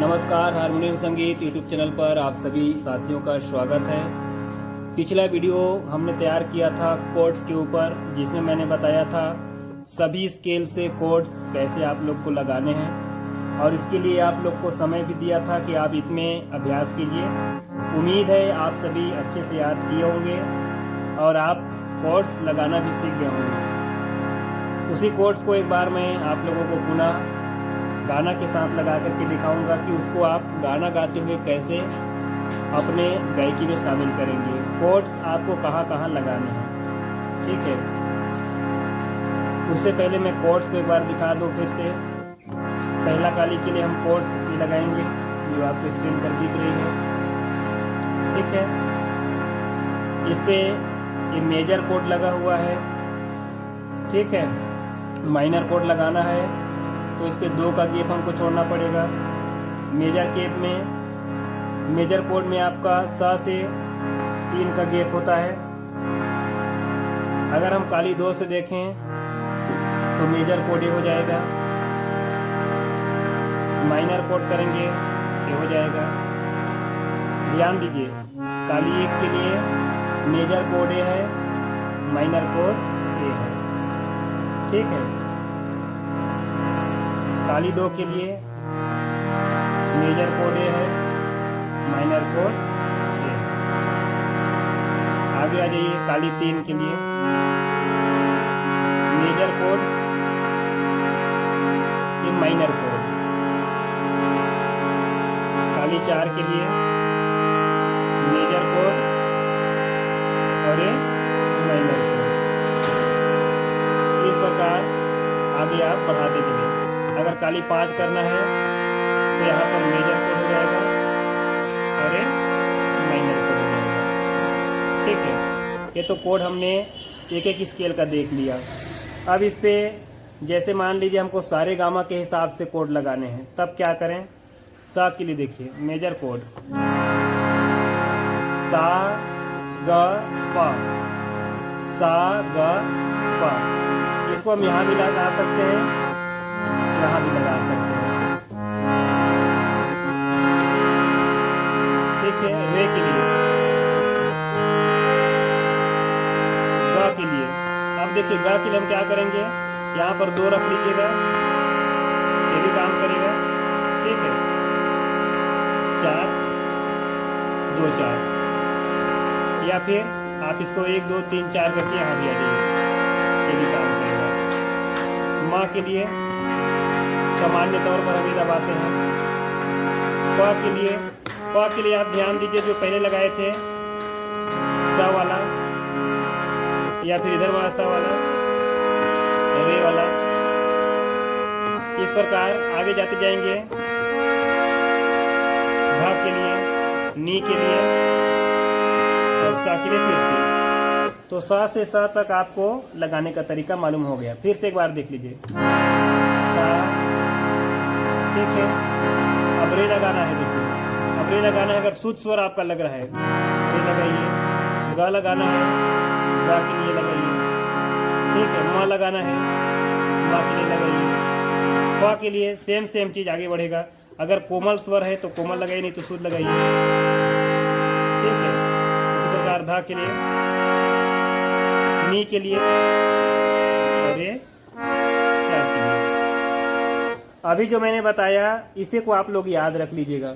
नमस्कार, हारमोनियम संगीत YouTube channel पर आप सभी साथियों का स्वागत है। पिछला वीडियो हमने तैयार किया था कोड्स के ऊपर, जिसमें मैंने बताया था सभी स्केल से कोड्स कैसे आप लोग को लगाने हैं और इसके लिए आप लोग को समय भी दिया था कि आप इसमें अभ्यास कीजिए। उम्मीद है आप सभी अच्छे से याद किए होंगे और आप कोड्स लगाना भी सीख गए होंगे। उसी कोड्स को एक बार मैं आप लोगों को पुनः गाना के साथ लगा करके दिखाऊंगा कि उसको आप गाना गाते हुए कैसे अपने गायकी में शामिल करेंगे। कोड्स आपको कहाँ कहाँ लगाने हैं, ठीक है। उससे पहले मैं कोड्स को एक बार दिखा दूं फिर से। पहला काली के लिए हम कोड्स ये लगाएंगे जो आपको स्क्रीन पर दिख रही है, ठीक है। इस पे ये मेजर कोड लगा हुआ है, ठीक है। माइनर कोड लगाना है तो इस पे 2 का गैप हमको छोड़ना पड़ेगा। मेजर कोड में आपका सा से 3 का गैप होता है। अगर हम काली 2 से देखें तो मेजर कोड ये हो जाएगा, माइनर कोड करेंगे ये हो जाएगा। ध्यान दीजिए, काली 1 के लिए मेजर कोड ए है, माइनर कोड ए है, ठीक है। काली 2 के लिए मेजर कोड ए है, माइनर कोड ए है। आगे आ जाइए काली 3 के लिए मेजर कोड ये माइनर कोड। काली 4 के लिए मेजर कोड और ये माइनर कोड। इस प्रकार आगे आप बढ़ाते चलिए। अगर काली 5 करना है तो यहाँ पर मेजर कोड हो जाएगा और ये माइनर कोड हो जाएगा, ठीक है। ये तो कोड हमने एक एक स्केल का देख लिया। अब इस पे जैसे मान लीजिए हमको सारे गामा के हिसाब से कोड लगाने हैं, तब क्या करें। सा के लिए देखिए मेजर कोड सा ग प, सा ग प। इसको हम यहाँ भी लगा सकते हैं, यहाँ भी लगा सकते हैं, ठीक है। रे के लिए गा के लिए अब देखिए गा के लिए हम क्या करेंगे, यहाँ पर 2 रख लीजिएगा, ये भी काम करेगा, ठीक है। 4 2 4, या फिर आप इसको 1 2 3 4 करके यहाँ भी आ जाइए, ये भी काम करेगा। माँ के लिए सामान्य तौर पर अभी दबाते हैं। प के लिए आप ध्यान दीजिए, जो पहले लगाए थे सा वाला या फिर इधर वाला सा वाला, रे वाला, इस प्रकार आगे जाते जाएंगे। धा के लिए, नी के लिए और सा के लिए फिर से। तो सा से सा तक आपको लगाने का तरीका मालूम हो गया। फिर से एक बार देख लीजिए, सा, ठीक है। अब रे लगाना है, देखिए अब रे लगाना है। अगर शुद्ध स्वर आपका लग रहा है रे लगाइए, गा लगाना है गा के लिए लगाइए, ठीक है। माँ लगाना है माँ के लिए लगाइए। प के लिए सेम चीज आगे बढ़ेगा। अगर कोमल स्वर है तो कोमल लगाइए, नहीं तो शुद्ध लगाइए, ठीक है। इसी प्रकार धा के लिए, नी के लिए और ये सा के लिए। अभी जो मैंने बताया इसे को आप लोग याद रख लीजिएगा,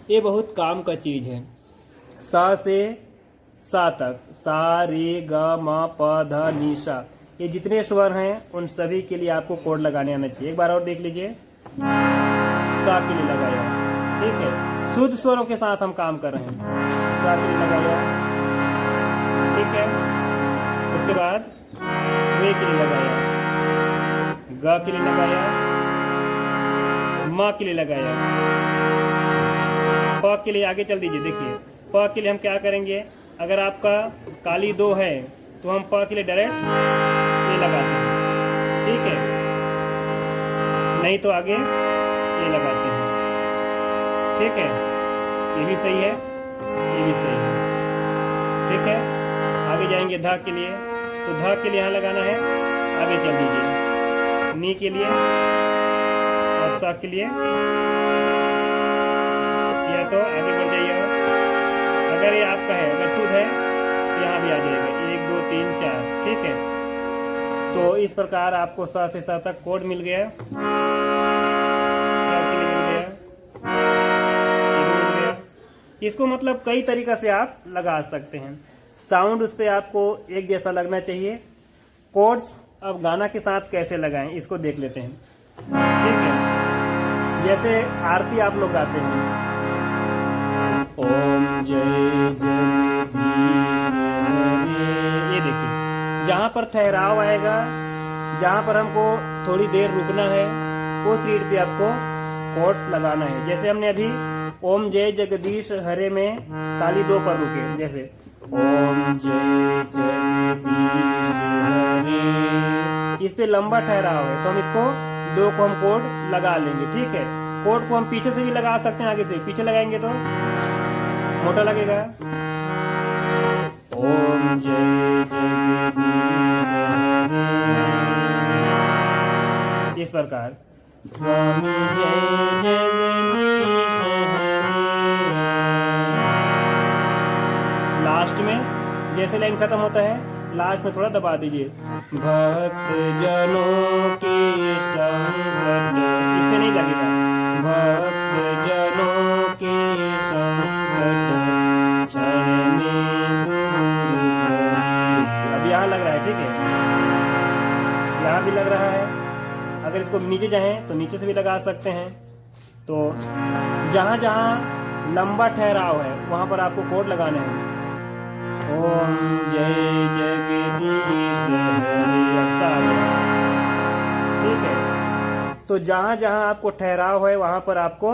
ये बहुत काम का चीज है। सा से सा तक, सा रे ग म प ध नि सा, ये जितने स्वर हैं उन सभी के लिए आपको कोड लगाने आना चाहिए। एक बार और देख लीजिए, सा के लिए लगाया, ठीक है। शुद्ध स्वरों के साथ हम काम कर रहे हैं। सा के लिए लगाया, ठीक है। उसके बाद रे के लिए लगाया, ग के लिए लगाया, माँ के लिए लगाया। प के लिए आगे चल दीजिए, देखिए प के लिए हम क्या करेंगे। अगर आपका काली 2 है तो हम प के लिए डायरेक्ट ये लगाते हैं, ठीक है। नहीं तो आगे ये लगाते हैं, ठीक है। ये भी सही है, ये भी सही है, ठीक है। आगे जाएंगे धा के लिए, तो धा के लिए यहाँ लगाना है, आगे चल दीजिए। नी के लिए और सा के लिए तो आगे बढ़ जाइए। अगर ये आपका है, अगर शुद्ध है तो यहाँ भी आ जाएगा 1 2 3 4। ठीक है, तो इस प्रकार आपको स से स तक कोड मिल गया, स के लिए मिल गया, ये भी मिल गया। इसको मतलब कई तरीका से आप लगा सकते हैं। साउंड उस पर आपको एक जैसा लगना चाहिए। कोड्स अब गाना के साथ कैसे लगाएं इसको देख लेते हैं। ठीक है, जैसे आरती आप लोग गाते हैं, ओम जय जगदीश हरे, ये देखिए जहाँ पर ठहराव आएगा, जहाँ पर हमको थोड़ी देर रुकना है, उस रीड पे आपको कोड्स लगाना है। जैसे हमने अभी ओम जय जगदीश हरे में ताली 2 पर रुके, जैसे ओम जय जगदीश हरे, इस पे लंबा ठहराव है तो हम इसको 2 को हम कोड लगा लेंगे। ठीक है, कोड को हम पीछे से भी लगा सकते हैं, आगे से पीछे लगाएंगे तो मोटा लगेगा। ओम जय जगदीश हरे, इस प्रकार स्वामी जय जगदीश हरे। लास्ट में जैसे लाइन खत्म होता है, लास्ट में थोड़ा दबा दीजिए, भक्त जनों के संकट, इसमें नहीं लगेगा, भक्त जनों के संकट क्षण में दूर करिए। अब यहाँ लग रहा है, ठीक है, यहाँ भी लग रहा है। अगर इसको नीचे जाएं तो नीचे से भी लगा सकते हैं। तो जहाँ जहाँ लंबा ठहराव है वहाँ पर आपको कोड लगाने हैं। ओम जय जगदीश हरे, ठीक है। तो जहाँ जहाँ आपको ठहराव है वहाँ पर आपको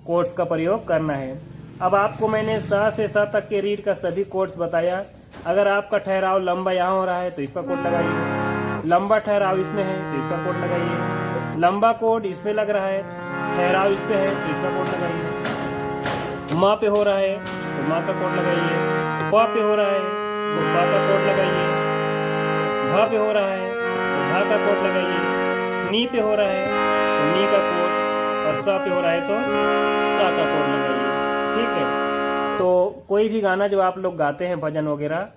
कोड्स का प्रयोग करना है। अब आपको मैंने स से स तक के रीड का सभी कोड्स बताया। अगर आपका ठहराव लंबा यहाँ हो रहा है तो इसका कोड लगाइए, लंबा ठहराव इसमें है तो इसका कोड लगाइए, लंबा कोड इसमें लग रहा है, ठहराव इस पे है तो इसका कोड लगाइए, माँ पे हो रहा है तो माँ का कोड लगाइए, प पे हो रहा है तो पा का कोड लगाइए, भ पे हो रहा है तो ध का कोड लगाइए, नी पे हो रहा है तो नी का कोड, और स पे हो रहा है तो सा का कोड लगाइए। ठीक है, तो कोई भी गाना जो आप लोग गाते हैं भजन वगैरह,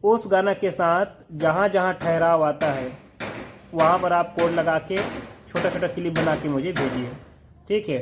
उस गाना के साथ जहाँ जहाँ ठहराव आता है वहाँ पर आप कोड लगा के छोटा छोटा क्लिप बना के मुझे भेजिए। ठीक है।